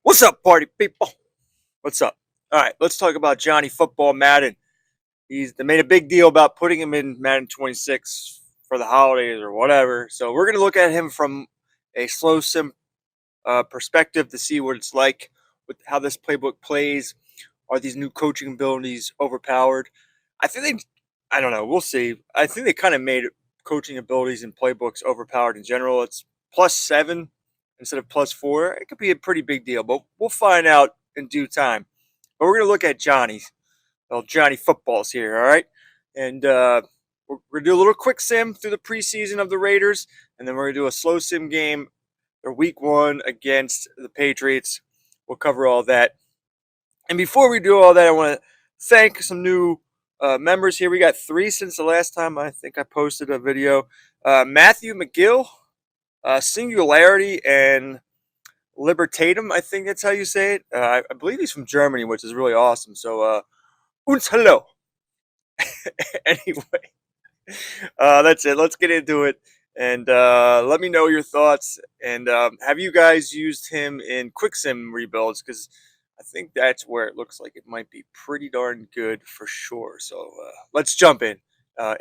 What's up, party people? What's up? All right, let's talk about Johnny Football Madden. They made a big deal about putting him in Madden 26 for the holidays or whatever. So we're gonna look at him from a slow sim perspective to see what it's like with how this playbook plays. Are these new coaching abilities overpowered? I think they. I don't know. We'll see. I think they kind of made coaching abilities and playbooks overpowered in general. It's +7 instead of +4. It could be a pretty big deal, but we'll find out in due time. But we're gonna look at Johnny. Well, Johnny Footballs here. All right, and we're gonna do a little quick sim through the preseason of the Raiders, and then we're gonna do a slow sim game. Their week 1 against the Patriots. We'll cover all that. And before we do all that, I want to thank some new members here. We got 3 since the last time I think I posted a video. Matthew McGill, Singularity, and Libertatum. I think that's how you say it. I believe he's from Germany, which is really awesome. So, uns hello. Anyway, that's it. Let's get into it. And let me know your thoughts. And have you guys used him in quick sim rebuilds? Because I think that's where it looks like it might be pretty darn good for sure. So let's jump in.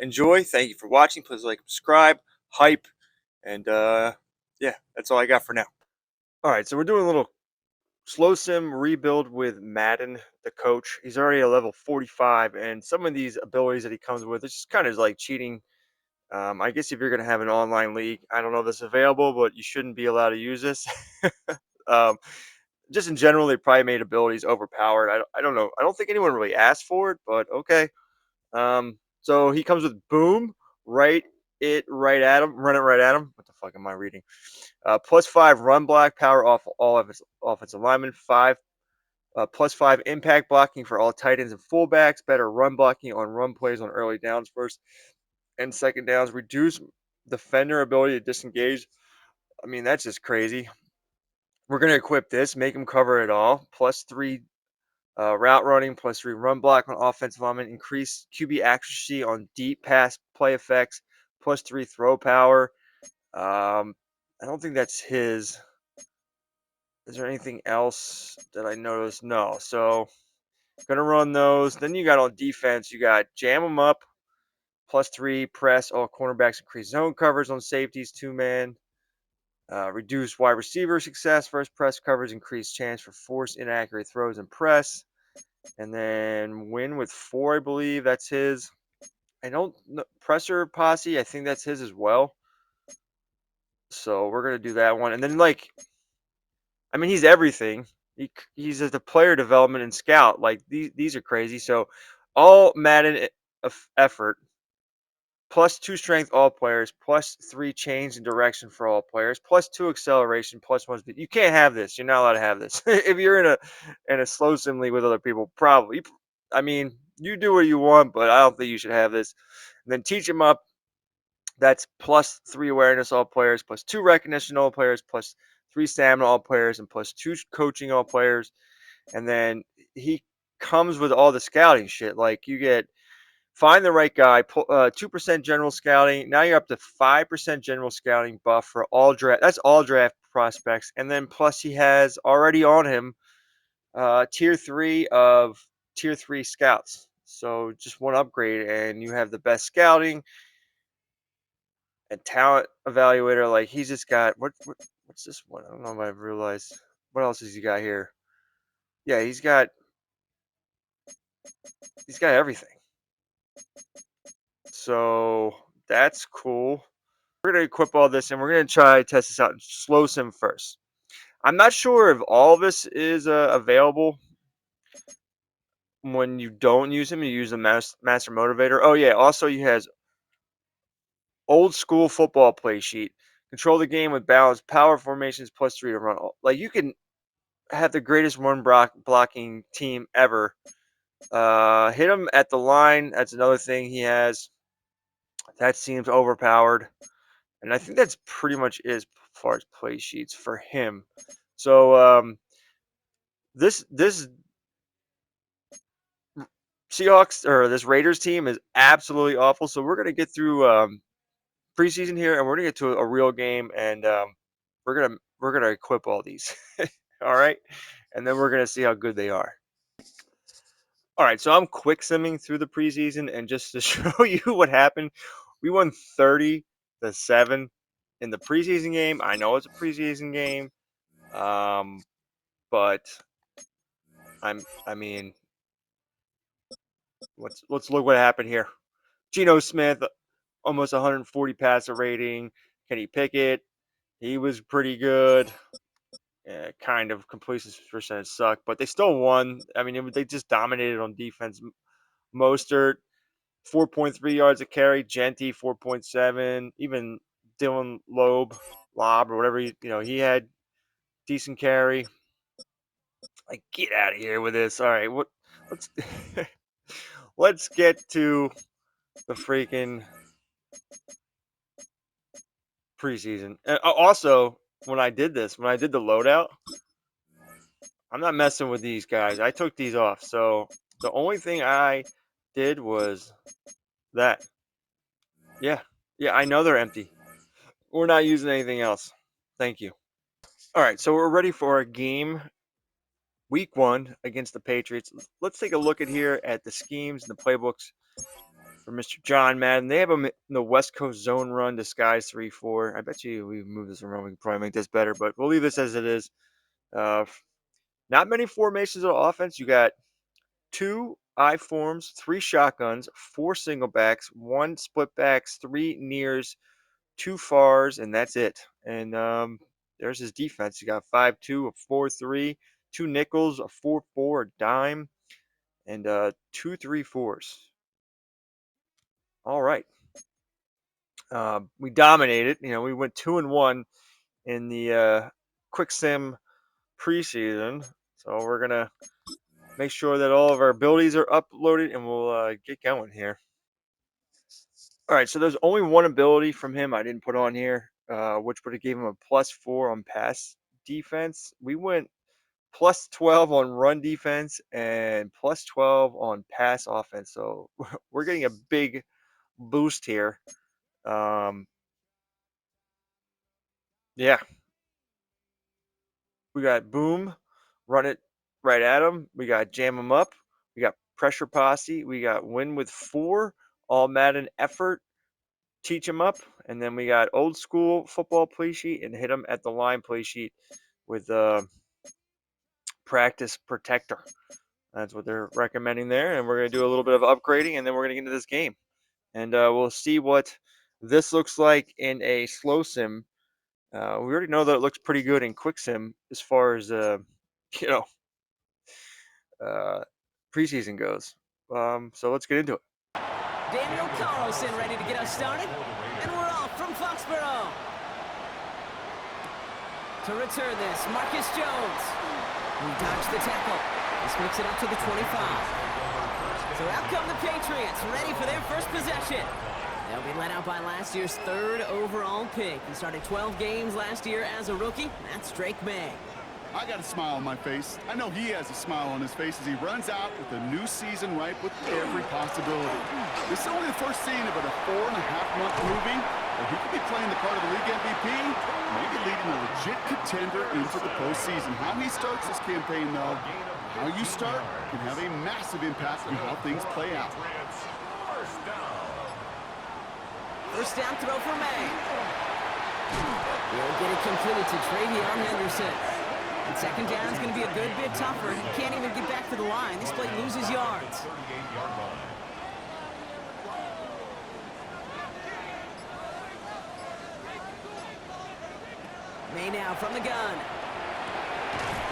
Enjoy. Thank you for watching. Please like, subscribe, hype, and yeah, that's all I got for now. All right, so we're doing a little slow sim rebuild with Madden, the coach. He's already a level 45, and some of these abilities that he comes with, it's just kind of like cheating. I guess if you're going to have an online league, I don't know if this is available, but you shouldn't be allowed to use this. um, just in general, they probably made abilities overpowered. I don't know. I don't think anyone really asked for it, but okay. So he comes with boom, right at him, run it right at him. What the fuck am I reading? +5 run block power off all of his offensive linemen. +5 impact blocking for all tight ends and fullbacks. Better run blocking on run plays on early downs first and second downs. Reduce defender ability to disengage. I mean, that's just crazy. We're going to equip this, make him cover it all. +3 route running, +3 run block on offensive linemen. Increase QB accuracy on deep pass play effects. +3 throw power. I don't think that's his. Is there anything else that I noticed? No. So, going to run those. Then you got on defense, you got jam them up. +3 press all cornerbacks, increase zone covers on safeties, 2-man. Reduce wide receiver success. First press covers, increase chance for forced inaccurate throws and press. And then win with 4, I believe that's his. I don't know. Presser posse, I think that's his as well. So we're going to do that one. And then, like, I mean, he's everything. He's at the player development and scout. Like, these are crazy. So all Madden effort. +2 strength all players, +3 change in direction for all players, +2 acceleration, +1 speed. You can't have this. You're not allowed to have this. If you're in a slow sim league with other people, probably. I mean, you do what you want, but I don't think you should have this. And then teach them up. That's +3 awareness all players, +2 recognition all players, +3 stamina all players, and +2 coaching all players. And then he comes with all the scouting shit. Like, you get find the right guy. 2% general scouting. Now you're up to 5% general scouting buff for all draft. That's all draft prospects. And then plus he has already on him tier 3 of tier 3 scouts. So just one upgrade, and you have the best scouting and talent evaluator. Like, he's just got what's this one? I don't know if I've realized. What else has he got here? Yeah, he's got everything. So that's cool. We're going to equip all this, and we're going to try to test this out in slow sim first. I'm not sure if all of this is available when you don't use him. You use the master motivator. Oh yeah, also he has old school football play sheet. Control the game with balanced power formations, +3 to run. Like, you can have the greatest run blocking team ever. Hit him at the line. That's another thing he has. That seems overpowered. And I think that's pretty much it as far as play sheets for him. So this Seahawks or this Raiders team is absolutely awful. So we're gonna get through preseason here, and we're gonna get to a real game, and we're we're gonna equip all these. All right, and then we're gonna see how good they are. All right, so I'm quick simming through the preseason, and just to show you what happened, we won 30-7 in the preseason game. I know it's a preseason game, but I mean, let's look what happened here. Geno Smith, almost 140 passer rating. Kenny Pickett, he was pretty good. Kind of completion percentage sucked, but they still won. I mean, they just dominated on defense. Mostert, 4.3 yards a carry. Genty, 4.7. Even Dylan Lob, or whatever, he had decent carry. Like, get out of here with this. All right, let's let's get to the freaking preseason. And also, when I did the loadout, I'm not messing with these guys. I took these off. So the only thing I did was that. Yeah. Yeah, I know they're empty. We're not using anything else. Thank you. All right, so we're ready for a game, week 1 against the Patriots. Let's take a look at the schemes and the playbooks for Mr. John Madden. They have them in the West Coast zone run, disguise 3-4. I bet you we move this around, we can probably make this better, but we'll leave this as it is. Not many formations of offense. You got 2 I forms, 3 shotguns, 4 single backs, 1 split backs, 3 nears, 2 fars, and that's it. And there's his defense. You got 5-2, a 4-3, 2 nickels, a 4-4, a dime, and 2 3-4s. All right. We dominated. We went 2-1 in the quick sim preseason. So we're gonna make sure that all of our abilities are uploaded, and we'll get going here. All right, so there's only one ability from him I didn't put on here, which would have gave him a +4 on pass defense. We went +12 on run defense and +12 on pass offense. So we're getting a big boost here. Yeah, we got boom, run it right at him. We got jam him up. We got pressure posse. We got win with 4, all Madden effort, teach him up. And then we got old school football play sheet and hit him at the line play sheet with practice protector. That's what they're recommending there. And we're going to do a little bit of upgrading, and then we're going to get into this game. And we'll see what this looks like in a slow sim. We already know that it looks pretty good in quick sim as far as you know preseason goes. So let's get into it. Daniel Carlson ready to get us started, and we're off from Foxborough. To return this, Marcus Jones. We dodged the tackle. This makes it up to the 25. So out come the Patriots, ready for their first possession. They'll be led out by last year's 3rd overall pick. He started 12 games last year as a rookie. That's Drake May. I got a smile on my face. I know he has a smile on his face as he runs out with a new season ripe with every possibility. This is only the first scene of a 4.5-month movie, but he could be playing the part of the league MVP, maybe leading a legit contender into the postseason. How he starts this campaign, though, how you start can have a massive impact on how things play out. First down throw for May. He'll get it completed to Travion Henderson. And second down is going to be a good bit tougher. He can't even get back to the line. This play loses yards. May now from the gun.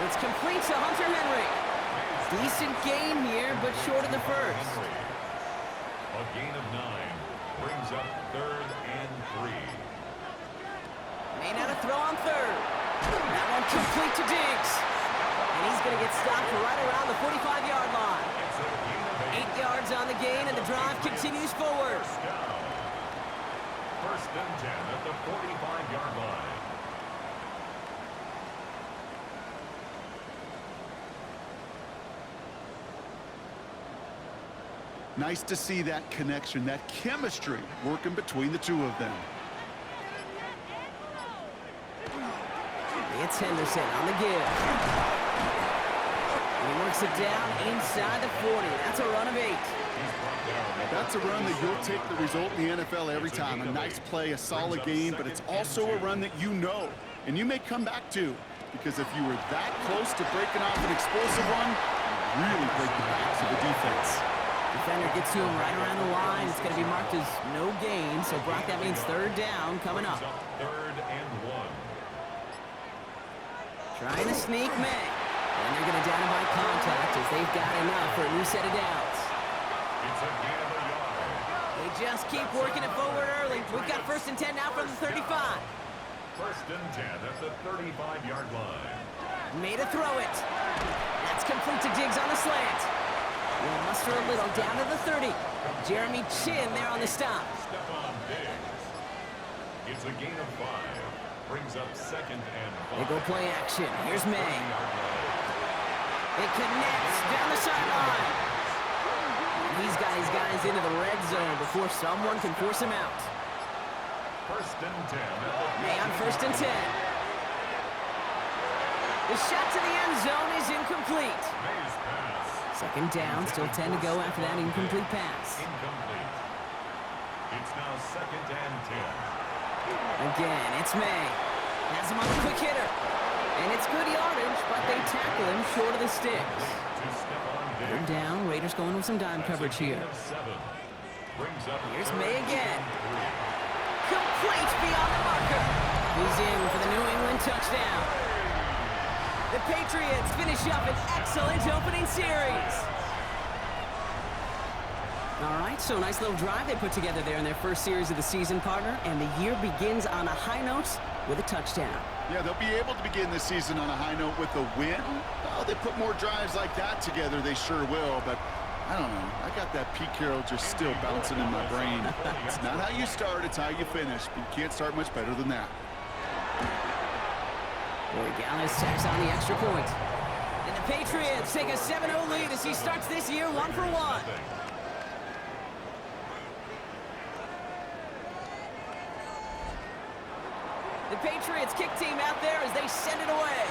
It's complete to Hunter Henry. Decent gain here, but short of the first. A gain of 9 brings up 3rd and 3. May now to throw on 3rd. That one complete to Diggs. And he's going to get stopped right around the 45-yard line. 8 yards on the gain, and the drive continues forward. First and 10 at the 45-yard line. Nice to see that connection, that chemistry working between the two of them. The It's Henderson on the give. And he works it down inside the 40. That's a run of 8. That's a run that you'll take the result in the NFL every time. A nice play, a solid game, but it's also a run that you know and you may come back to, because if you were that close to breaking off an explosive one, you really break the backs of the defense. Defender gets to him right around the line. It's going to be marked as no gain, so Brock, that means 3rd down coming up. 3rd and 1. Trying to sneak May. And they're going to down him by contact as they've got enough for a new set of downs. It's a gain of a yard. They just keep working it forward early. We've got 1st and 10 now from the 35. 1st and 10 at the 35-yard line. Made a throw it. That's complete to Diggs on the slant. We'll muster a little down to the 30. Jeremy Chin there on the stop. Stephon Diggs. It's a gain of 5. Brings up 2nd and 5. They go play action. Here's May. It connects down the sideline. He's got his guys into the red zone before someone can force him out. 1st and 10. May on 1st and 10. The shot to the end zone is incomplete. May's pass. 2nd down, still 10 to go after that incomplete pass. Incomplete. It's now 2nd and 10. Again, it's May. Has him on the quick hitter. And it's good yardage, but they tackle him short of the sticks. To Stephon Third Diggs. down, Raiders going with some dime coverage here. 7. Brings up Here's 3rd May again. and 3. Complete beyond the marker. He's in for the New England touchdown. The Patriots finish up an excellent opening series. All right, so nice little drive they put together there in their first series of the season, partner, and the year begins on a high note with a touchdown. Yeah, they'll be able to begin this season on a high note with a win. Oh, they put more drives like that together, they sure will, but I don't know. I got that Pete Carroll just still bouncing in my brain. It's not how you start, it's how you finish. But you can't start much better than that. Boy, Gallis tacks on the extra point. And the Patriots take a 7-0 lead as he starts this year 1-for-1. The Patriots kick team out there as they send it away.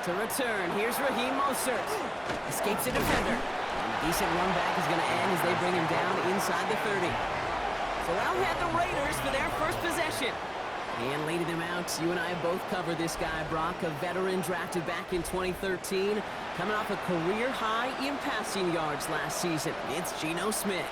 To return, here's Raheem Mostert. Escapes a defender. And a decent run back is going to end as they bring him down inside the 30. So out head the Raiders for their first possession. And leading them out, you and I have both covered this guy, Brock, a veteran drafted back in 2013, coming off a career high in passing yards last season. It's Geno Smith.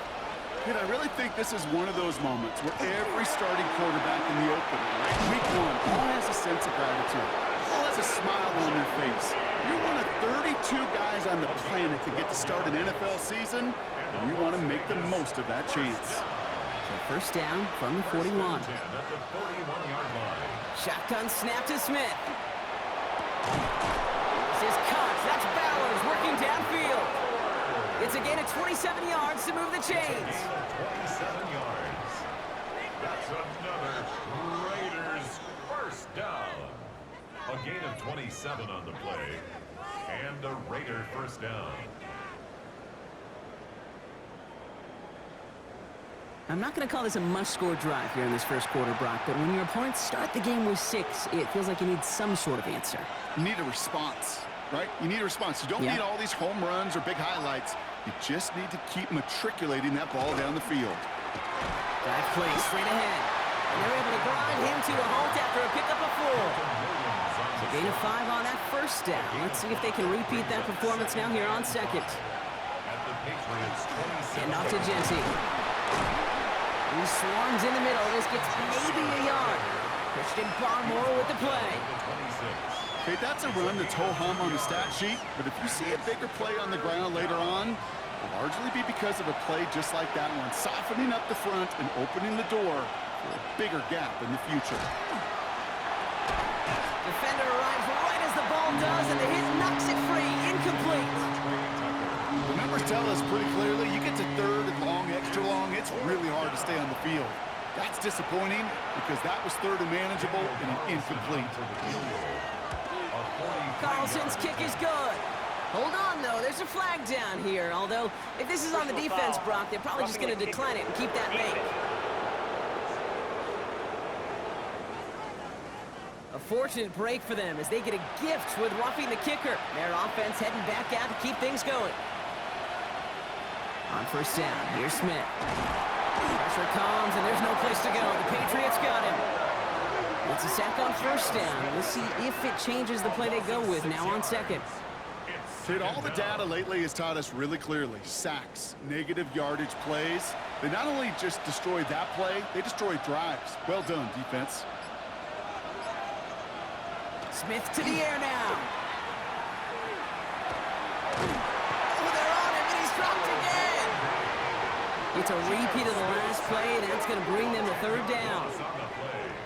Kid, I really think this is one of those moments where every starting quarterback in the opener, week 1, all has a sense of gratitude. All has a smile on their face. You're one of 32 guys on the planet to get to start an NFL season, and you want to make the most of that chance. So first down from the 41. 10 at the 41-yard line. Shotgun snap to Smith. This is Cox. That's Bowers working downfield. It's a gain of 27 yards to move the chains. 27 yards. That's another Raiders first down. A gain of 27 on the play. And a Raider first down. I'm not going to call this a must-score drive here in this first quarter, Brock, but when your opponents start the game with 6, it feels like you need some sort of answer. You need a response, right? You need a response. You don't need all these home runs or big highlights. You just need to keep matriculating that ball down the field. Drive play straight ahead. And they're able to grind him to a halt after a pickup of 4. So gain of 5 on that first down. Let's see if they can repeat that performance now here on second. At the Patriots 27. And off to Genty. He swarms in the middle. This gets maybe a yard. Christian Barmore with the play. Okay, that's a run that's ho-hum on the stat sheet, but if you see a bigger play on the ground later on, it'll largely be because of a play just like that one, softening up the front and opening the door for a bigger gap in the future. Defender arrives right as the ball does, and the hit knocks it free. Incomplete. The numbers tell us pretty clearly, you get to third and long, extra long, it's really hard to stay on the field. That's disappointing because that was third and manageable and an incomplete. Carlson's kick is good. Hold on, though. There's a flag down here. Although, if this is on the defense, Brock, they're probably just going to decline it and keep that make. A fortunate break for them as they get a gift with roughing the kicker. Their offense heading back out to keep things going. On first down, here's Smith. Pressure comes, and there's no place to go. The Patriots got him. It's a sack on first down. We'll see if it changes the play they go with now on second. Kid, all the data lately has taught us really clearly. Sacks, negative yardage plays. They not only just destroyed that play, they destroyed drives. Well done, defense. Smith to the air now. Oh, they're on him, and he's dropped again. It's a repeat of the last play, and that's going to bring them to third down.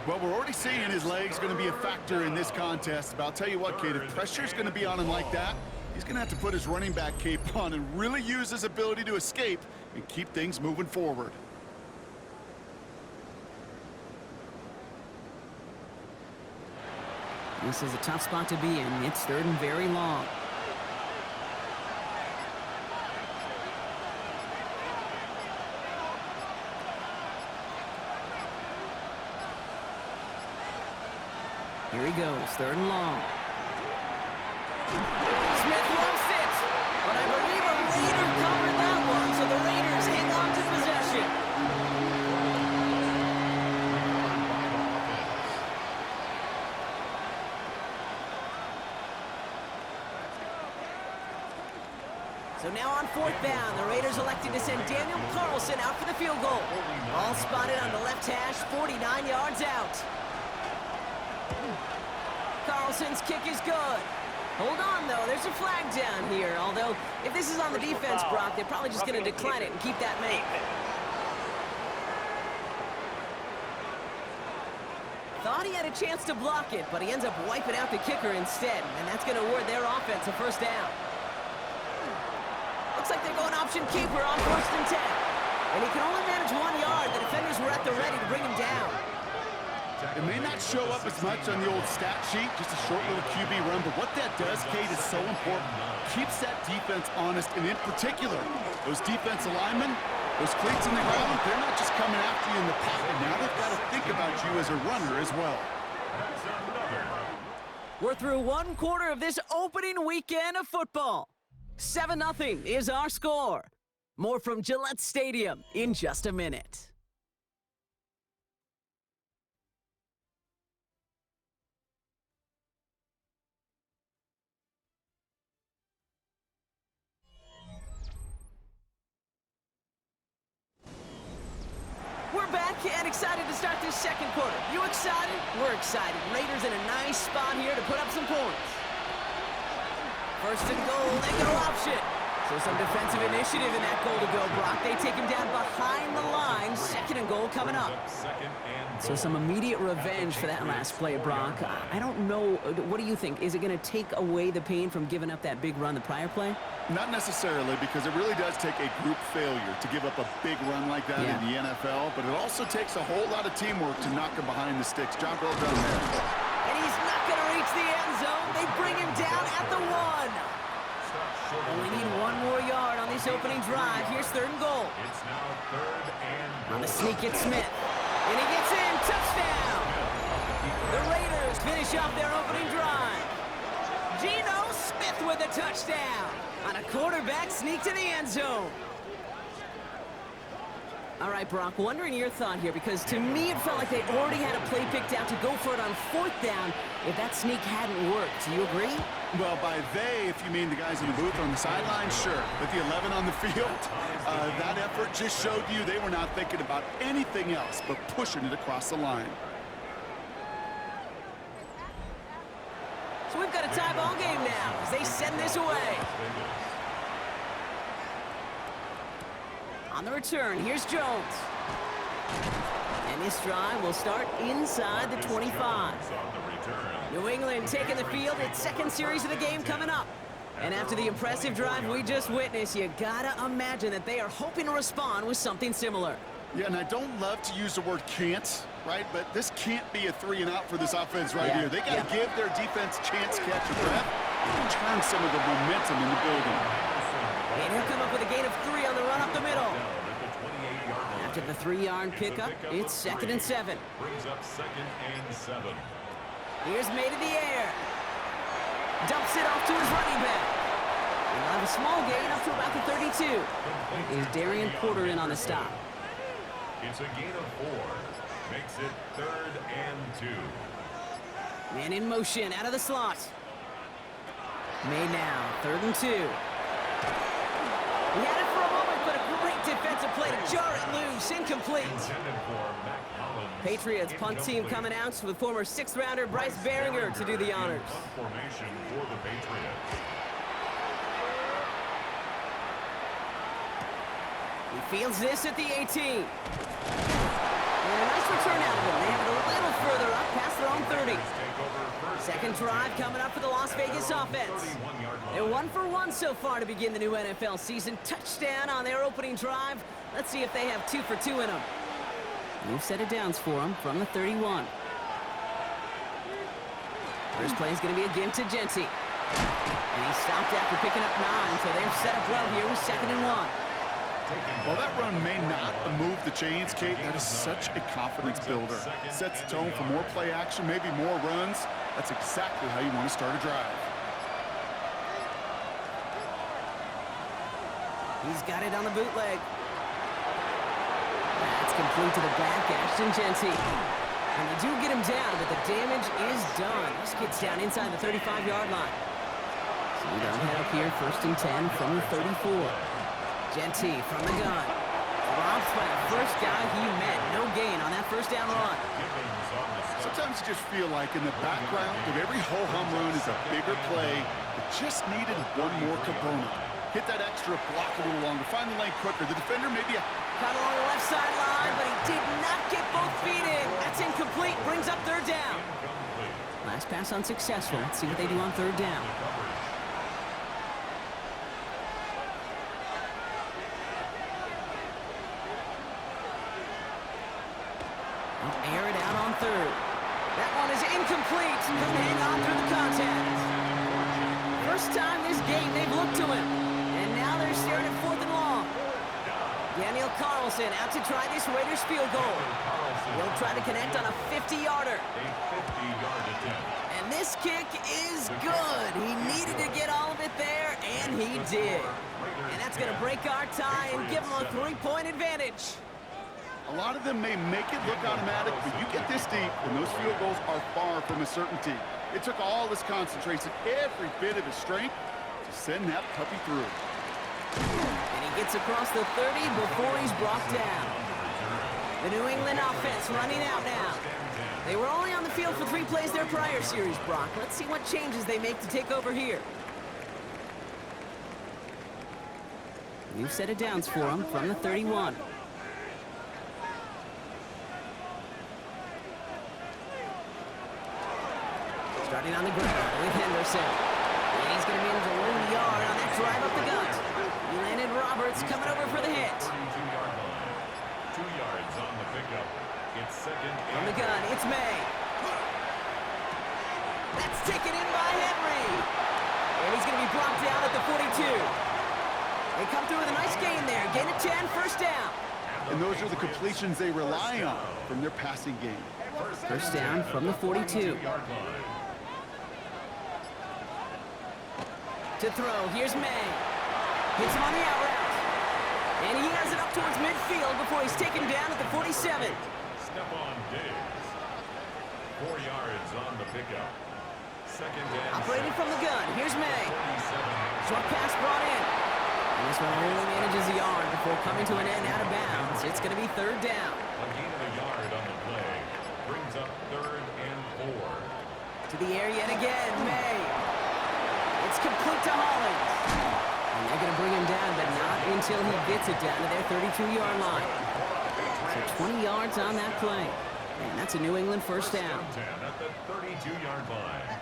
Well, we're already seeing his legs going to be a factor in this contest. But I'll tell you what, kid, if pressure's going to be on him like that, he's going to have to put his running back cape on and really use his ability to escape and keep things moving forward. This is a tough spot to be in. It's third and very long. Here he goes, third and long. Smith lost it, but I believe a Raider covered that one, so the Raiders hang on to possession. So now on fourth down, the Raiders elected to send Daniel Carlson out for the field goal. Ball spotted on the left hash, 49 yards out. Carlson's kick is good. Hold on, though. There's a flag down here. Although, if this is on the defense, Brock, they're probably just going to decline it and keep that make. Thought he had a chance to block it, but he ends up wiping out the kicker instead, and that's going to award their offense a first down. Looks like they're going option keeper on first and 10. And he can only manage 1 yard. The defenders were at the ready to bring him down. It may not show up as much on the old stat sheet, just a short little QB run, but what that does, Kate, is so important. Keeps that defense honest, and in particular, those defensive linemen, those cleats in the ground, they're not just coming after you in the pocket. Now they've got to think about you as a runner as well. We're through one quarter of this opening weekend of football. 7-0 is our score. More from Gillette Stadium in just a minute. We're back and excited to start this second quarter. You excited? We're excited. Raiders in a nice spot here to put up some points. First and goal, they go option. So some defensive initiative in that goal to go, Brock. They take him down behind the line. Second and goal coming up. So some immediate revenge for that last play, Brock. I don't know. What do you think? Is it going to take away the pain from giving up that big run the prior play? Not necessarily, because it really does take a group failure to give up a big run like that in the NFL, but it also takes a whole lot of teamwork to knock him behind the sticks. Job well done there. And he's not going to reach the end zone. They bring him down at the 1. And we need 1 more yard on this opening drive. Here's third and goal. It's now third and on the sneak, it's Smith. And he gets in. Touchdown! The Raiders finish off their opening drive. Geno Smith with a touchdown on a quarterback sneak to the end zone. All right, Brock, wondering your thought here, because to me it felt like they already had a play picked out to go for it on fourth down if that sneak hadn't worked. Do you agree? Well, by they, if you mean the guys in the booth or on the sideline, sure. But the 11 on the field, that effort just showed you they were not thinking about anything else but pushing it across the line. So we've got a tie ball game now as they send this away. On the return, here's Jones. And this drive will start inside the 25. New England taking the field. Its second series of the game coming up. And after the impressive drive we just witnessed, you gotta imagine that they are hoping to respond with something similar. Yeah, and I don't love to use the word can't, right? But this can't be a 3 and out for this offense right here. They got to give their defense a chance to catch a breath and turn some of the momentum in the building. And he'll come up with a gain of 3 on the run up the middle. After the 3-yard pickup, it's 2nd and 7. Brings up 2nd and 7. Here's made in the air. Dumps it off to his running back. He'll have a small gain up to about the 32. Is Darian Porter in on the stop. It's a gain of 4. Makes it 3rd and 2. Man in motion out of the slot. Made now, 3rd and 2. He had it for a moment, but a great defensive play to jar it loose. Incomplete. Intended for Mac Hollins. Patriots punt team coming out with former 6th rounder Bryce Baringer to do the honors. Punt formation for the Patriots. He fields this at the 18. And a nice return out of him. They have it a little further up past their own 30. Second drive coming up for the Las Vegas offense. They're 1 for 1 so far to begin the new NFL season. Touchdown on their opening drive. Let's see if they have 2 for 2 in them. New set of downs for them from the 31. First play is going to be a gimme to Genty. And he stopped after picking up 9, so they're set up well here with 2nd and 1. While that run may not move the chains, Kate, that is such a confidence builder. Sets the tone for more play action, maybe more runs. That's exactly how you want to start a drive. He's got it on the bootleg. That's complete to the back, Ashton Genty. And they do get him down, but the damage is done. This gets down inside the 35-yard line. So we don't head up here, 1st and 10 from the 34. Genty from the gun. Drops by the first guy he met. No gain on that 1st down run. Sometimes you just feel like in the background of every ho-hum run is a bigger play that just needed one more component. Hit that extra block a little longer, find the lane quicker. The defender maybe Caught along the left sideline, but he did not get both feet in. That's incomplete, brings up 3rd down. Last pass unsuccessful. Let's see what they do on 3rd down. Air it out on 3rd. That one is incomplete. Couldn't hang on through the contact. First time this game they've looked to him. And now they're staring at 4th and long. Daniel Carlson out to try this Raiders field goal. He'll try to connect on a 50-yarder. A 50-yard attempt. And this kick is good. He needed to get all of it there, and he did. And that's going to break our tie and give him a 3-point advantage. a lot of them may make it look automatic, but you get this deep, and those field goals are far from a certainty. It took all his concentration, every bit of his strength, to send that puppy through. And he gets across the 30 before he's brought down. The New England offense running out now. They were only on the field for 3 plays their prior series, Brock. Let's see what changes they make to take over here. New set of downs for them from the 31. Starting on the ground with Henderson. And he's going to be in the 1 yard on that drive up the gut. Landon Roberts coming over for the hit. 32-yard line. 2 yards on the pickup. It's second. From the gun, it's May. That's taken in by Henry. And he's going to be brought down at the 42. They come through with a nice gain there. Gain of 10, first down. And those are the completions they rely on from their passing game. First down from the 42. To throw, here's May. Hits him on the out route. And he has it up towards midfield before he's taken down at the 47. Stephon Diggs. 4 yards on the pickup. Second and Operated from the gun, here's May. 47. Short pass brought in. And this one only manages a yard before coming to an end out of bounds. It's going to be third down. A gain of a yard on the play. Brings up 3rd and 4. To the air yet again, May. It's complete to Hollins. And they're going to bring him down, but not until he gets it down to their 32-yard line. So 20 yards on that play. And that's a New England first down. 10 at the 32-yard line.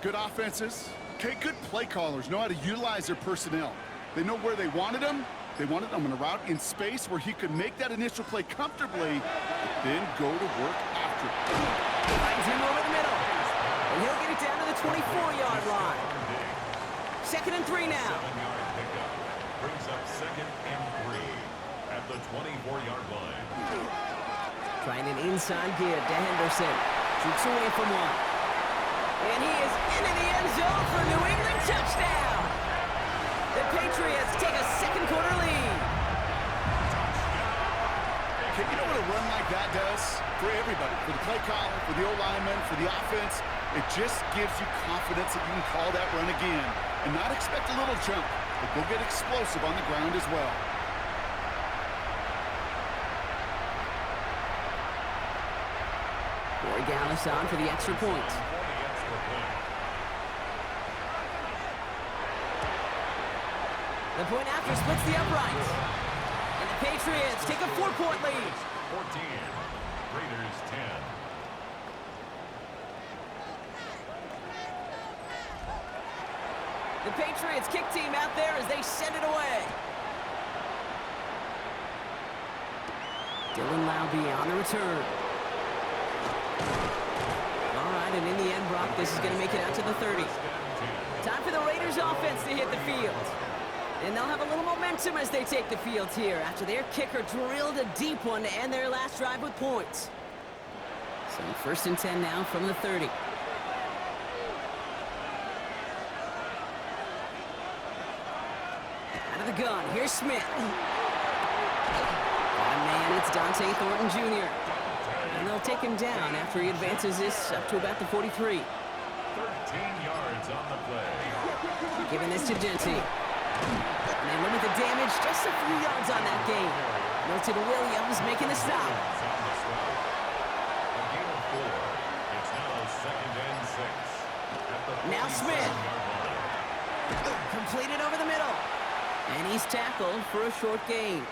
Good offenses, okay, good play callers know how to utilize their personnel. They know where they wanted him. They wanted him on a route in space where he could make that initial play comfortably, but then go to work after it. Finds him over the middle. And he'll get it down to the 24-yard line. Second and 3 now. 7-yard pickup. Brings up 2nd and 3. 24-yard line. Trying an inside give to Henderson. Shoots away from one. And he is into the end zone for a New England touchdown. The Patriots take a second quarter lead. You know what a run like that does? For everybody, for the play caller, for the O-lineman, for the offense, it just gives you confidence that you can call that run again and not expect a little jump, but go get explosive on the ground as well. Gallis on for the extra point. The point after splits the uprights. And the Patriots take a 4-point lead. 14, Raiders 10. The Patriots kick team out there as they send it away. Dylan Laube on the return. All right, and in the end, Brock, this is going to make it out to the 30. Time for the Raiders offense to hit the field. And they'll have a little momentum as they take the field here after their kicker drilled a deep one to end their last drive with points. So 1st and 10 now from the 30. Out of the gun, here's Smith. Got a man, it's Dante Thornton Jr. And they'll take him down after he advances this up to about the 43. 13 yards on the play. Giving this to Genty. And they limit the damage just a few yards on that game. Milton Williams making the stop. A gain of 4. It's now 2nd and 6. At the Now Smith. 47-yard line. Completed over the middle. And he's tackled for a short gain.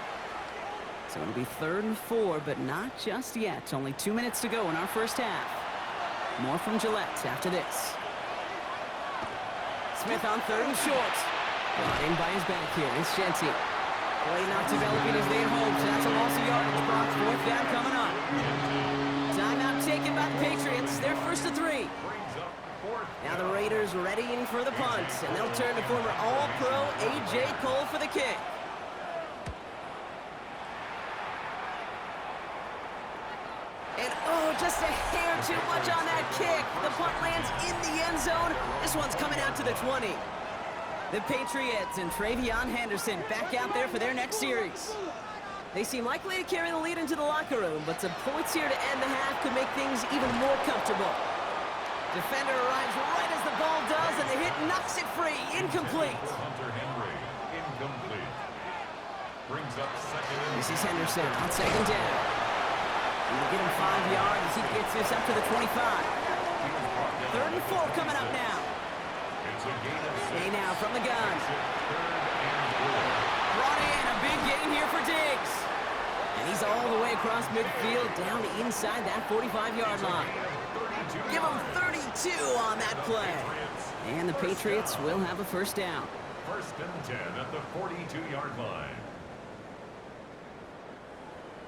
So it'll be 3rd and 4, but not just yet. Only 2 minutes to go in our first half. More from Gillette after this. Smith on 3rd and short. Brought in by his back here. It's Genty. Play not developing as they had hoped. That's a loss of yardage. Brock's 4th down coming up. Timeout taken by the Patriots. They're 1st and 3. Now the Raiders readying for the punt. And they'll turn to former All-Pro A.J. Cole for the kick. And oh, just a hair too much on that kick. The punt lands in the end zone. This one's coming out to the 20. The Patriots and Travion Henderson back out there for their next series. They seem likely to carry the lead into the locker room, but some points here to end the half could make things even more comfortable. Defender arrives right as the ball does, and the hit knocks it free. Incomplete. Hunter Henry, incomplete. Brings up 2nd and This is Henderson on 2nd down. He'll get him 5 yards as he gets this up to the 25. 3rd and 4 coming up now. It's a gain of 6. Hey now from the gun. 3rd and Brought in a big gain here for Diggs. And he's all the way across midfield down to inside that 45-yard line. Give him 32 on that play. And the Patriots will have a 1st down. 1st and 10 at the 42-yard line.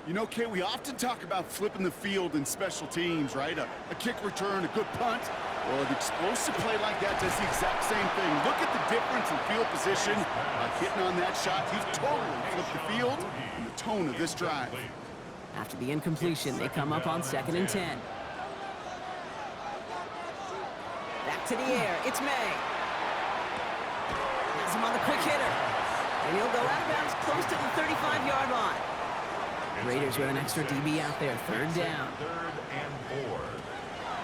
You know, Kay, we often talk about flipping the field in special teams, right? A kick return, a good punt. Well, an explosive play like that does the exact same thing. Look at the difference in field position. By hitting on that shot, you've totally flipped the field and the tone of this drive. After the incompletion, they come up on 2nd and 10. Back to the air, it's May. Has him on the quick hitter. And he'll go out of bounds close to the 35-yard line. Raiders with an extra DB out there, 3rd down. 3rd and 4.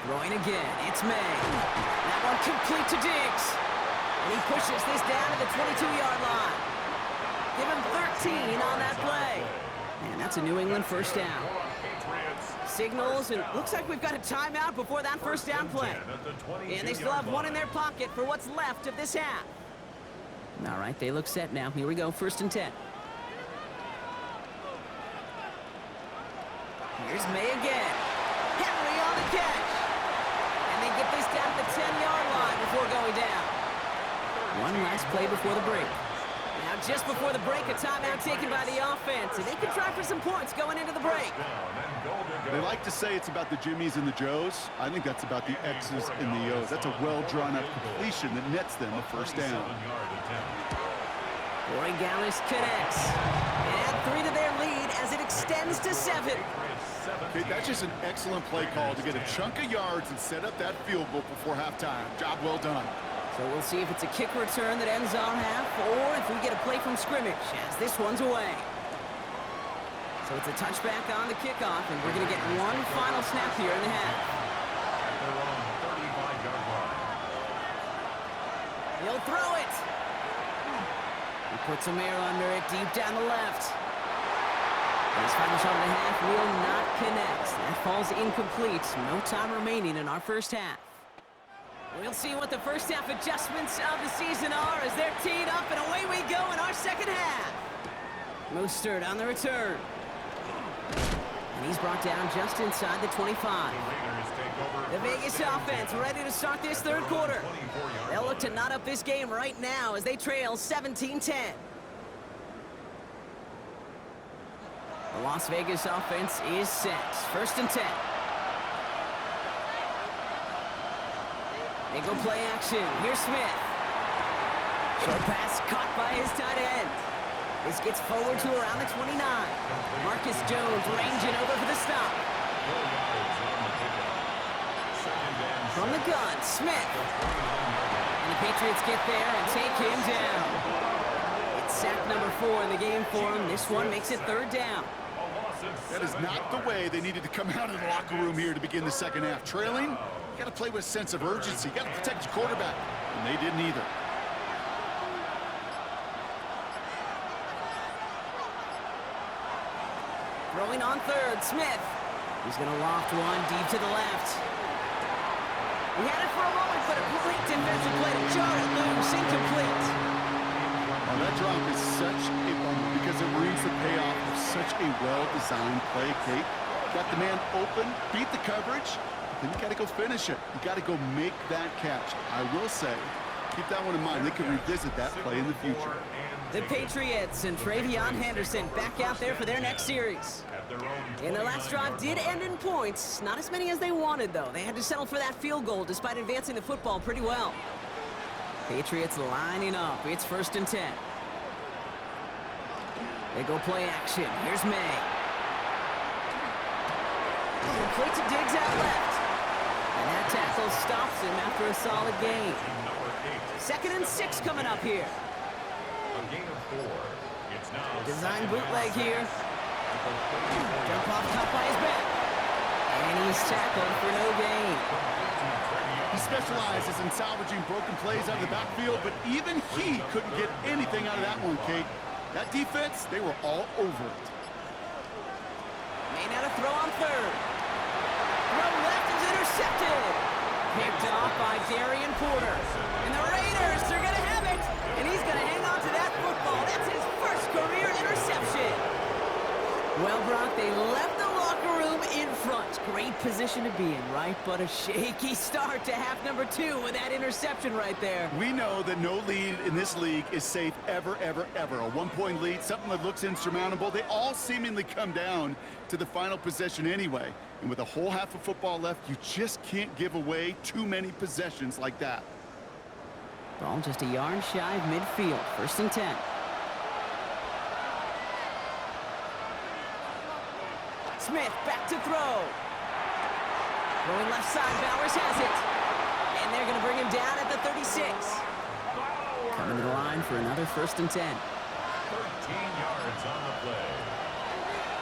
Throwing again, it's May. That one complete to Diggs. And he pushes this down to the 22-yard line. Give him 13 on that play. And that's a New England 1st down. Signals, and looks like we've got a timeout before that 1st down play. And they still have one in their pocket for what's left of this half. All right, they look set now. Here we go, 1st and 10. Here's May again. Henry on the catch. And they get this down to the 10-yard line before going down. One last play before the break. Now just before the break, a timeout taken by the offense. And they can try for some points going into the break. They like to say it's about the Jimmies and the Joes. I think that's about the X's and the O's. That's a well-drawn-up completion that nets them a 1st down. Roy Gallis connects. And add 3 to their lead as it extends to 7. Okay, that's just an excellent play call to get a chunk of yards and set up that field goal before halftime. Job well done. So we'll see if it's a kick return that ends our half or if we get a play from scrimmage as this one's away. So it's a touchback on the kickoff, and we're going to get one final snap here in the half. They're on 35-yard line. He'll throw it. He puts some air under it deep down the left. His final shot of the half will not connect. That falls incomplete. No time remaining in our first half. We'll see what the first half adjustments of the season are as they're teed up, and away we go in our second half. Mostert on the return. And he's brought down just inside the 25. The Vegas offense ready to start this third quarter. They'll look to knot up this game right now as they trail 17-10. The Las Vegas offense is set. First and 10. They go play action. Here's Smith. Short pass caught by his tight end. This gets forward to around the 29. Marcus Jones ranging over for the stop. From the gun, Smith. And the Patriots get there and take him down. It's sack number 4 in the game for him. This one makes it third down. That is not the way they needed to come out of the locker room here to begin the second half. Trailing, you got to play with a sense of urgency. You got to protect your quarterback, and they didn't either. Throwing on third, Smith. He's going to loft one deep to the left. He had it for a moment, but a great defensive play to jar it loose, incomplete. Now that drop is such a bummer because it ruins the payoff of such a well-designed play, Kate. Got the man open, beat the coverage, but then you got to go finish it. You got to go make that catch. I will say, keep that one in mind. They can revisit that play in the future. The Patriots and Travion Henderson back out there for their next series. And their last drive did end in points. Not as many as they wanted, though. They had to settle for that field goal despite advancing the football pretty well. Patriots lining up. It's first and 10. They go play action. Here's May. Complete to Diggs out left. And that tackle stops him after a solid gain. Second and 6 coming up here. A gain of 4. It's now Design bootleg here. Jump off top by his back. And he's tackled for no gain. He specializes in salvaging broken plays out of the backfield, but even he couldn't get anything out of that one, Kate. That defense, they were all over it. May now to throw on third. Throw left is intercepted. Picked off by Darian Porter. And the Raiders are going to have it. And he's going to hang on to that football. That's his first career interception. Well, Brock, they left the locker room in front. Great position to be in, right? But a shaky start to half number 2 with that interception right there. We know that no lead in this league is safe ever, ever, ever. A one-point lead, something that looks insurmountable. They all seemingly come down to the final possession anyway. And with a whole half of football left, you just can't give away too many possessions like that. Ball just a yard shy of midfield. First and 10. Smith back to throw. Throwing left side, Bowers has it. And they're going to bring him down at the 36. Coming to the line for another first and 10. 13 yards on the play.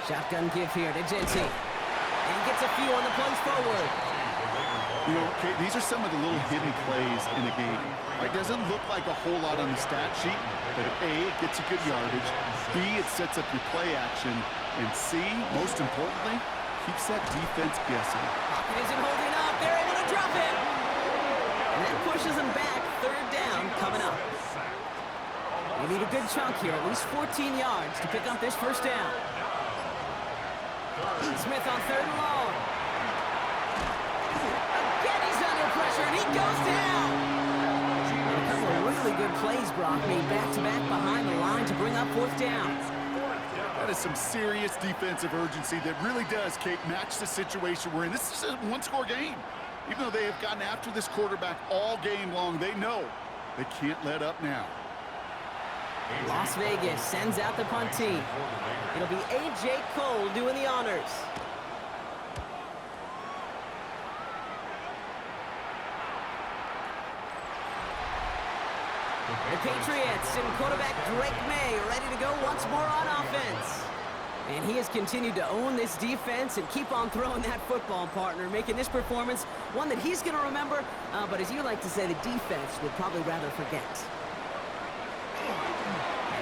Shotgun give here to Jency. And he gets a few on the plunge forward. You know, Kate, these are some of the little hidden plays in a game. It doesn't look like a whole lot on the stat sheet, but A, it gets you good yardage. B, it sets up your play action. And C, most importantly, keeps that defense guessing. Pocket isn't holding up. They're able to drop it. And that pushes them back. Third down coming up. They need a good chunk here, at least 14 yards to pick up this first down. Smith on third and long. Again, he's under pressure, and he goes down. And a couple of really good plays, Brock, made back-to-back behind the line to bring up fourth down. That is some serious defensive urgency that really does, Kate, match the situation we're in. This is a one-score game. Even though they have gotten after this quarterback all game long, they know they can't let up now. Las Vegas sends out the punt team. It'll be A.J. Cole doing the honors. The Patriots and quarterback Drake May ready to go once more on offense. And he has continued to own this defense and keep on throwing that football, partner, making this performance one that he's going to remember, but as you like to say, the defense would probably rather forget.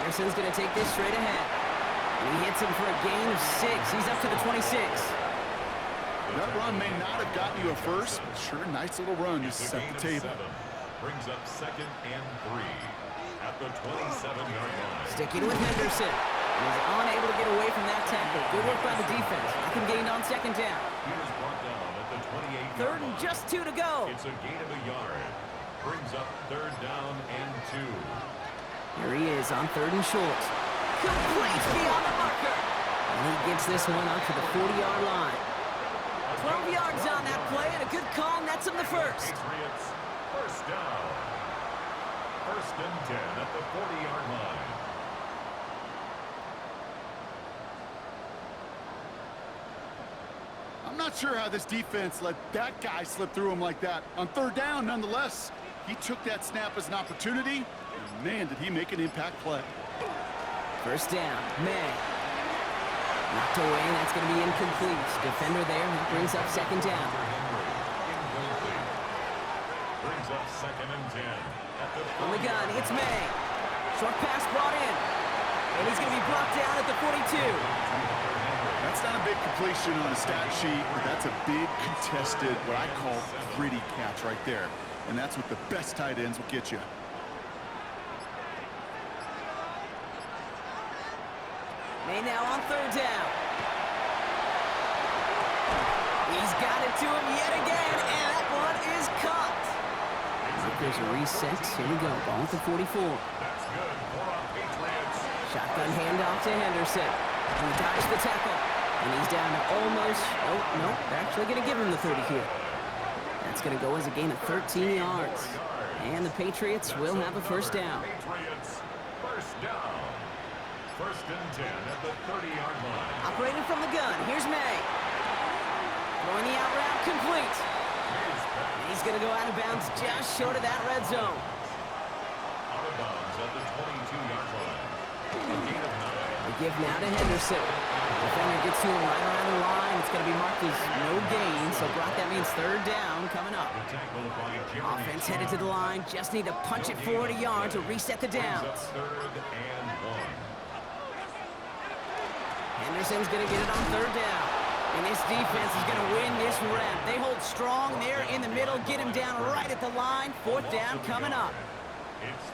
Anderson's going to take this straight ahead. And he hits him for a gain of 6. He's up to the 26. That run may not have gotten you a first, but sure, nice little run to set the table. Brings up 2nd and 3 at the 27-yard line. Sticking with Henderson. He's unable to get away from that tackle. Good work by the defense. Nothing gained on 2nd down. He was brought down at the 28-yard 3rd and line. just 2 to go. It's a gain of a yard. Brings up 3rd down and 2. Here he is on 3rd and short. Complete beyond the marker. And he gets this one up to the 40-yard line. 12 yards on that play, and a good call nets him the first. Patriots, 1st down. 1st and 10 at the 40-yard line. I'm not sure how this defense let that guy slip through him like that. On 3rd down, nonetheless, he took that snap as an opportunity, and man, did he make an impact play. 1st down, May. Knocked away, and that's going to be incomplete. Defender there, that brings up 2nd down. Incomplete. Brings up 2nd and 10 at the On the gun, it's May. Short pass brought in. And he's going to be brought down at the 42. That's not a big completion on a stat sheet, but that's a big contested, what I call gritty catch right there. And that's what the best tight ends will get you. May now on 3rd down. He's got it to him yet again, and that one is caught. There's a reset. Here we go. Ball at the 44. That's good for our Patriots. Shotgun handoff to Henderson. He dodged the tackle. And he's down to almost... Oh, no. They're actually going to give him the 30 here. That's going to go as a gain of 13 yards. And the Patriots will have a 1st down. Patriots, 1st down. 1st and 10 at the 30-yard line. Operating from the gun. Here's May. Throwing the out route complete. And he's going to go out of bounds just short of that red zone. Out of bounds at the 22-yard line. A gain of 9. They give now to Henderson. Defender gets to him right around the line. It's going to be marked as no gain. So, Brock, that means 3rd down coming up. The tackle by Jeremy. Offense headed to the line. Just need to punch it forward a yard to reset the Brings downs. up 3rd and 1. Henderson's going to get it on 3rd down. And this defense is going to win this rep. They hold strong there in the middle. Get him down right at the line. 4th down coming up.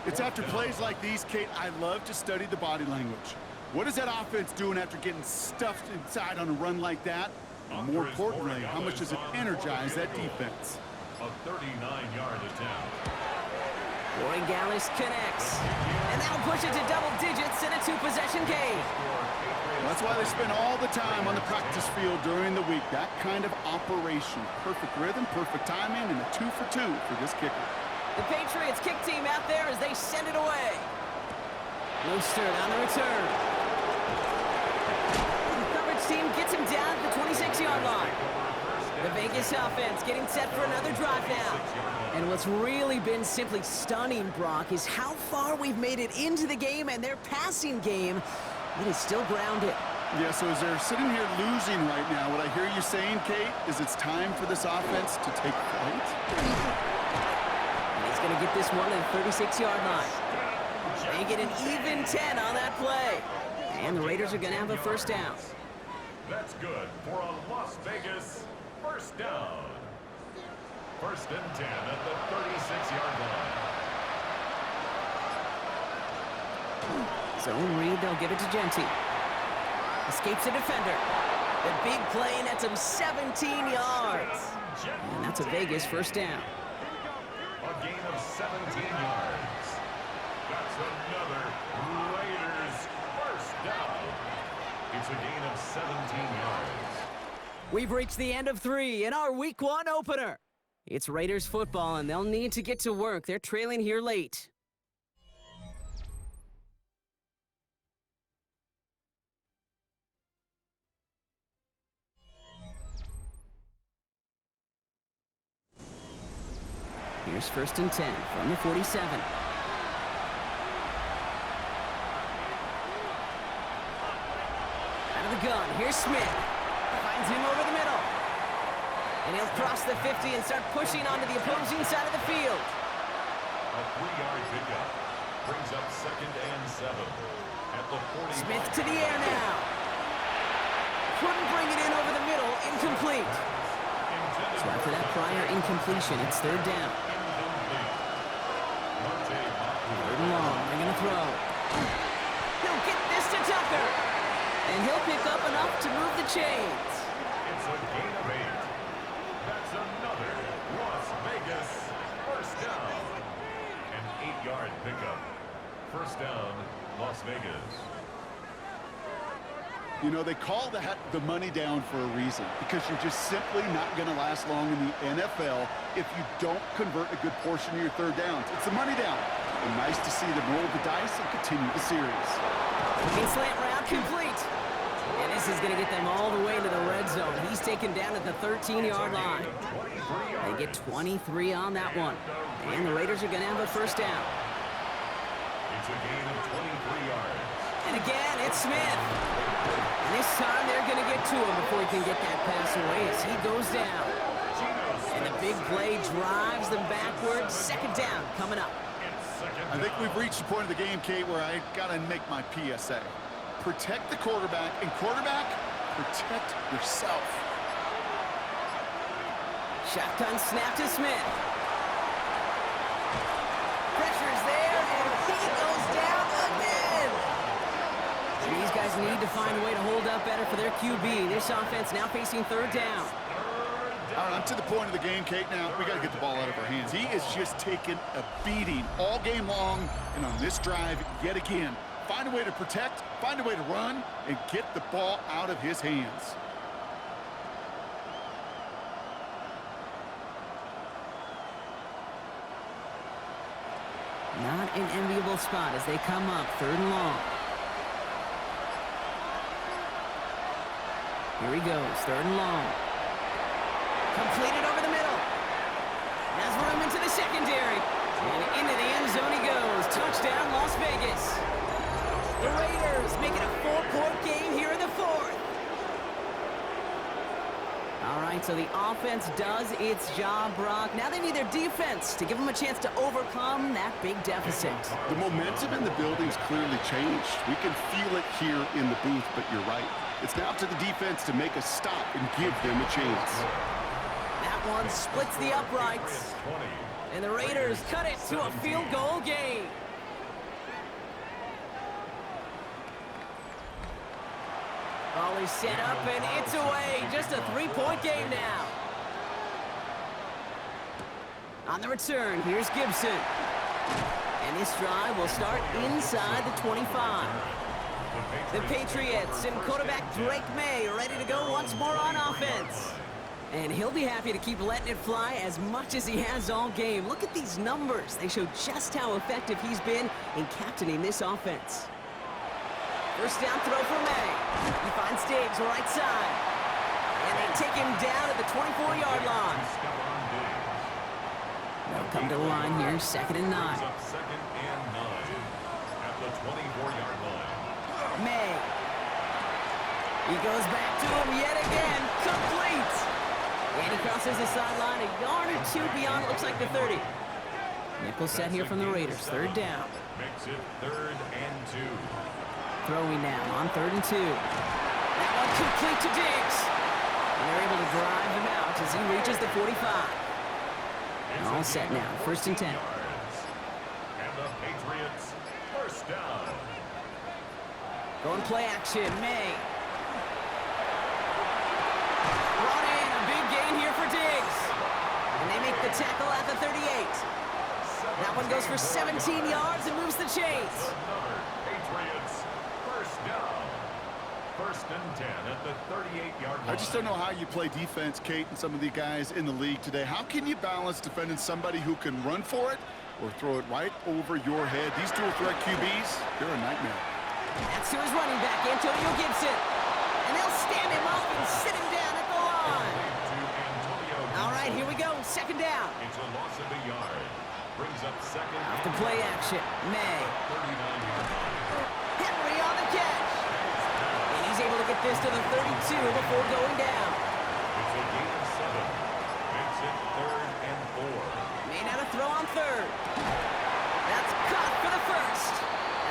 It's after plays like these, Kate, I love to study the body language. What is that offense doing after getting stuffed inside on a run like that? And more importantly, how much does it energize that defense? A 39-yard attempt. Roy Gallis connects. And that'll push it to double digits in a 2-possession game. That's why they spend all the time on the practice field during the week. That kind of operation. Perfect rhythm, perfect timing, and a 2 for 2 for this kicker. The Patriots kick team out there as they send it away. Mostert on the return. The coverage team gets him down at the 26-yard line. The Vegas offense getting set for another drive now. And what's really been simply stunning, Brock, is how far we've made it into the game, and their passing game, it is still grounded. Yeah, so as they're sitting here losing right now, what I hear you saying, Kate, is it's time for this offense to take flight? And he's going to get this one at the 36-yard line. They get an even 10 on that play. And the Raiders are going to have a 1st down. That's good for a Las Vegas 1st down. 1st and 10 at the 36-yard line. Zone read, they'll give it to Genty. Escapes a defender. The big play nets him 17 yards. And that's a Vegas 1st down. A gain of 17 yards. That's another Raiders 1st down. It's a gain of 17 yards. We've reached the end of 3 in our Week 1 opener. It's Raiders football, and they'll need to get to work. They're trailing here late. Here's 1st and 10 from the 47. Out of the gun, here's Smith. Finds him over the middle. And he'll cross the 50 and start pushing onto the opposing side of the field. A 3-yard pickup brings up 2nd and 7 at the 40. Smith to the air now. Couldn't bring it in over the middle. Incomplete. So after that prior incompletion, it's 3rd down. 3rd and long. They're going to throw. He'll get this to Tucker. And he'll pick up enough to move the chains. It's a gain of 8. That's another Las Vegas 1st down. An 8-yard pickup. 1st down, Las Vegas. You know, they call that the money down for a reason, because you're just simply not going to last long in the NFL if you don't convert a good portion of your 3rd downs. It's the money down. And nice to see them roll the dice and continue the series. Looking slant route complete. And this is going to get them all the way into the red zone. He's taken down at the 13-yard line. They get 23 on that one. And the Raiders are going to have a 1st down. It's a gain of 23 yards. And again, it's Smith. And this time they're going to get to him before he can get that pass away as he goes down. And the big play drives them backwards. 2nd down coming up. I think we've reached the point of the game, Kate, where I got to make my PSA. Protect the quarterback, and quarterback, protect yourself. Shotgun snap to Smith. Pressure's there, and he goes down again. These guys need to find a way to hold up better for their QB. This offense now facing 3rd down. All right, I'm to the point of the game, Kate, now. We got to get the ball out of our hands. He is just taking a beating all game long, and on this drive, yet again. Find a way to protect, find a way to run, and get the ball out of his hands. Not an enviable spot as they come up 3rd and long. Here he goes, 3rd and long. Completed over the middle. Has room into the secondary. And into the end zone he goes. Touchdown, Las Vegas. The Raiders make it a 4-point game here in the 4th. All right, so the offense does its job, Brock. Now they need their defense to give them a chance to overcome that big deficit. The momentum in the building's clearly changed. We can feel it here in the booth, but you're right. It's now up to the defense to make a stop and give them a chance. That one splits the uprights. And the Raiders cut it to a field goal game. Ball is set up and it's away. Just a 3-point game now. On the return, here's Gibson. And this drive will start inside the 25. The Patriots and quarterback Drake May ready to go once more on offense. And he'll be happy to keep letting it fly as much as he has all game. Look at these numbers. They show just how effective he's been in captaining this offense. 1st down throw for May. He finds Diggs right side. And they take him down at the 24-yard line. They'll come to the line here, 2nd and 9. 2nd and 9 at the 24-yard line. May. He goes back to him yet again. Complete. And he crosses the sideline a yard or 2 beyond, it looks like the 30. Nickel set here from the Raiders, 3rd down. Makes it 3rd and 2. Throwing now on 3rd and 2. That one complete to Diggs. And they're able to drive him out as he reaches the 45. And all set now, 1st and 10. And the Patriots 1st down. Going play action, May. Brought in, a big gain here for Diggs. And they make the tackle at the 38. That one goes for 17 yards and moves the chains. Another Patriots 1st down. 1st and 10 at the 38-yard line. I just don't know how you play defense, Kate, and some of the guys in the league today. How can you balance defending somebody who can run for it or throw it right over your head? These dual threat QBs, they're a nightmare. That's to his running back, Antonio Gibson. And they'll stand him up and sit him down at the line. All right, right, here we go. Second down. It's a loss of a yard. Brings up second. Off the play action. May. 39-yard line. Henry on the catch. And he's able to get this to the 32 before going down. It's a gain of 7. Makes it 3rd and 4. May not a throw on third. That's caught for the first.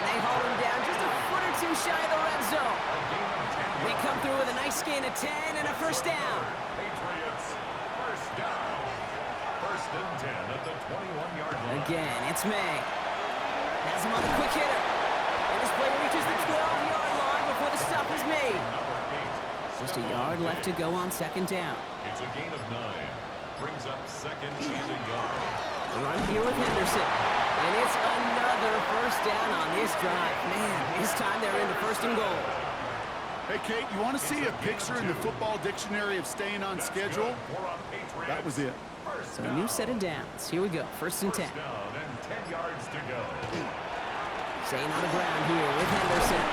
And they haul him down just a foot or two shy of the red zone. A gain of 10 They yards. come through with a nice gain of 10 and a first down. Patriots, first down. First and 10 at the 21-yard line. Again, it's May. Has him on the quick hitter. And this play reaches the 12-yard line before the stop is made. Number 8. Just a yard left to go on second down. It's a gain of 9. Brings up second and a yard. Run here with Henderson. And it's another first down on this drive. Man, this time they're into first and goal. Hey, Kate, you want to see a picture in the football dictionary of staying on schedule? That was it. So a new set of downs. Here we go. First and 10. First down and 10 yards to go. Staying on the ground here with Henderson.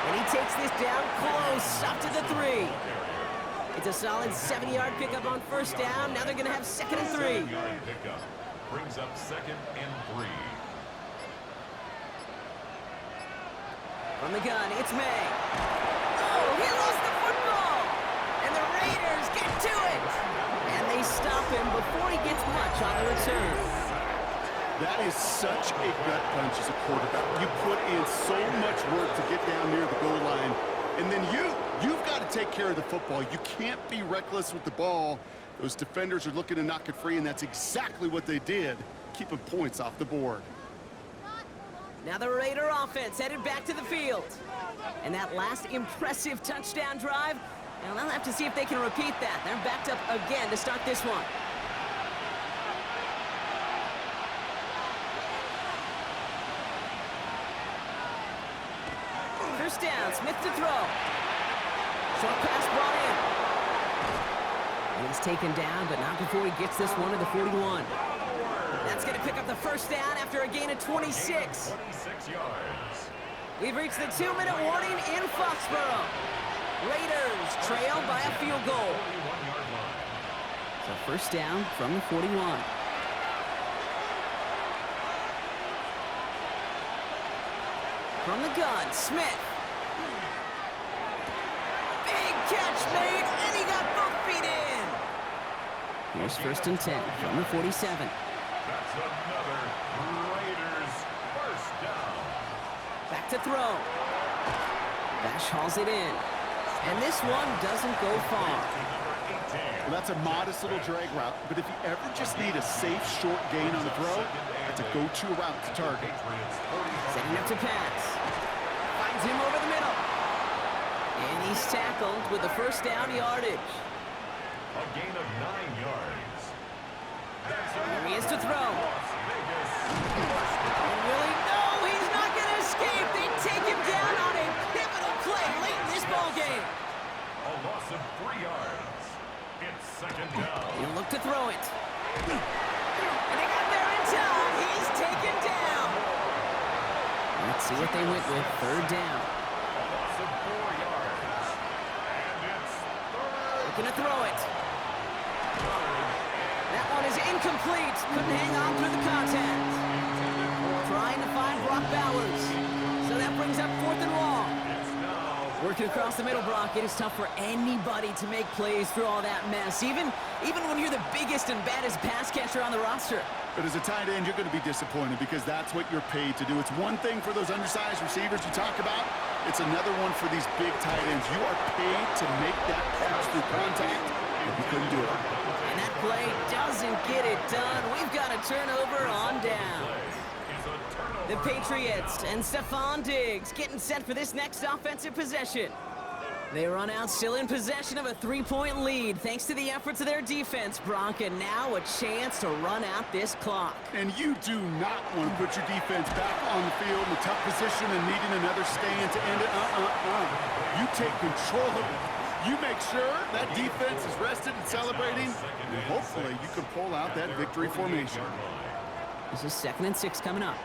And he takes this down close, up to the 3. It's a solid 7-yard pickup on first down. Now they're going to have second and 3. 7-yard pickup. Brings up second and 3. From the gun, it's May. Oh, he lost the football! And the Raiders get to it! And they stop him before he gets much on the return. That is such a gut punch as a quarterback. You put in so much work to get down near the goal line. And then you've got to take care of the football. You can't be reckless with the ball. Those defenders are looking to knock it free, and that's exactly what they did, keeping points off the board. Now the Raider offense headed back to the field. And that last impressive touchdown drive, and they'll have to see if they can repeat that. They're backed up again to start this one. First down, Smith to throw. Short pass brought in. And he's taken down, but not before he gets this one to the 41. That's going to pick up the first down after a gain of 26. 26 yards. We've reached the 2-minute warning in Foxborough. Raiders trail by a field goal. 41-yard line. So first down from the 41. From the gun, Smith. Big catch made, and he got both feet in. Here's first and 10 from the 47. That's another Raiders first down. Back to throw. Bash hauls it in. And this one doesn't go far. Well, that's a modest little drag route, but if you ever just need a safe, short gain on the throw, that's a go-to route to target. Setting up to pass. Finds him over the middle. And he's tackled with the first down yardage. A gain of 9 yards. Here he is to throw. Las Vegas first down. And really, no, he's not going to escape. They take him down on a pivotal play late in this ball game. A loss of 3 yards. It's second down. He'll look to throw it. And they got there in time. He's taken down. Let's see what they went with. Third down. A loss of 4 yards. And it's third. Looking to throw it. That one is incomplete. Couldn't hang on through the contact. Trying to find Brock Bowers. So that brings up fourth and long. It's now Working across the middle, Brock, it is tough for anybody to make plays through all that mess, even when you're the biggest and baddest pass catcher on the roster. But as a tight end, you're going to be disappointed because that's what you're paid to do. It's one thing for those undersized receivers you talk about. It's another one for these big tight ends. You are paid to make that pass through contact, and you couldn't do it. And that play doesn't get it done. We've got a turnover on down. is a turnover. The Patriots and Stephon Diggs getting set for this next offensive possession. They run out still in possession of a 3-point lead thanks to the efforts of their defense, Brock, and now a chance to run out this clock. And you do not want to put your defense back on the field in a tough position and needing another stand to end it. You take control of it. You make sure that defense is rested and celebrating, and hopefully you can pull out that victory formation. This is 2nd and 6 coming up.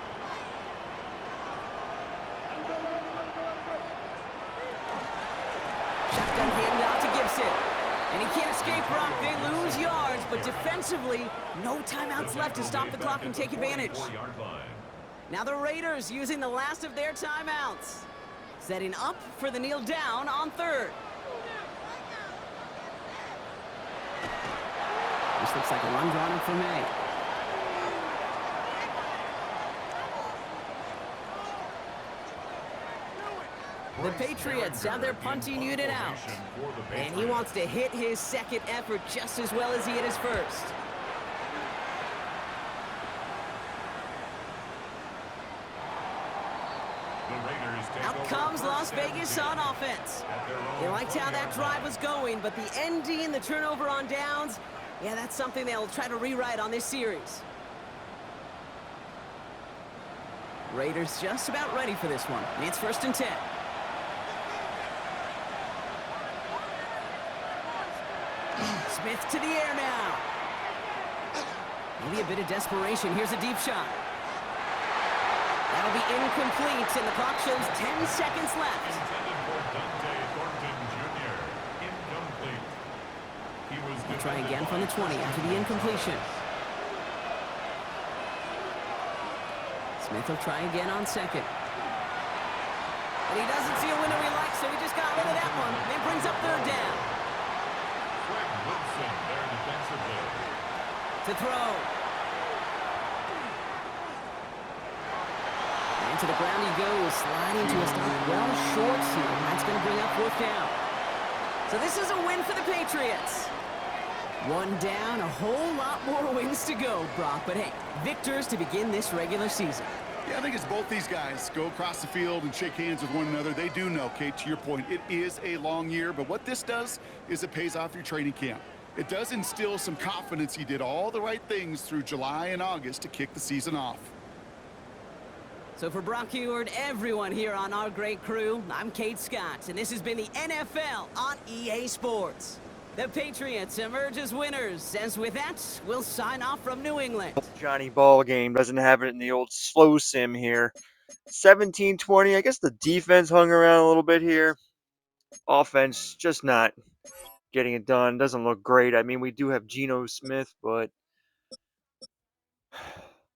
Shotgun handoff to Gibson. And he can't escape, Brock. They lose yards, but defensively, no timeouts left to stop the clock and take advantage. Now the Raiders using the last of their timeouts. Setting up for the kneel down on third. This looks like a run drawn up for May. The Patriots have their punting unit out. And he wants to hit his second effort just as well as he hit his first. Out comes Las Vegas on offense. They liked how that drive was going, but the ending, the turnover on downs, yeah, that's something they'll try to rewrite on this series. Raiders just about ready for this one. It's 1st and 10. Smith to the air now. Maybe a bit of desperation. Here's a deep shot. That'll be incomplete, and the clock shows 10 seconds left. He'll try again from the 20 after the incompletion. Smith will try again on second. And he doesn't see a window he likes, so he just got rid of that one. And it brings up third down. To throw. And to the ground he goes, sliding to a stop well short here. That's going to bring up 4th down. So this is a win for the Patriots. One down, a whole lot more wins to go, Brock. But hey, victors to begin this regular season. Yeah, I think it's both these guys go across the field and shake hands with one another. They do know, Kate, to your point, it is a long year. But what this does is it pays off your training camp. It does instill some confidence he did all the right things through July and August to kick the season off. So for Brock Heward, everyone here on our great crew, I'm Kate Scott, and this has been the NFL on EA Sports. The Patriots emerge as winners, as with that, we'll sign off from New England. Johnny Ball game doesn't have it in the old slow sim here. 17-20. I guess the defense hung around a little bit here. Offense just not getting it done. Doesn't look great. I mean, we do have Geno Smith, but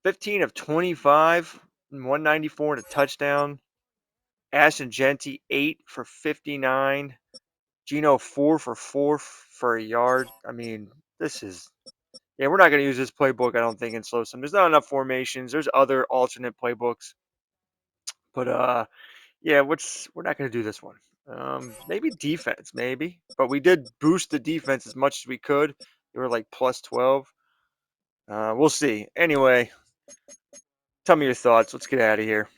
15 of 25, 194 and a touchdown. Ashton Genty 8 for 59. Geno 4 for 4 for a yard. I mean, this is... Yeah, we're not going to use this playbook, I don't think, in slow sim. There's not enough formations. There's other alternate playbooks. But, yeah, we're not going to do this one. Maybe defense, maybe. But we did boost the defense as much as we could. They were like plus 12. We'll see. Anyway, tell me your thoughts. Let's get out of here.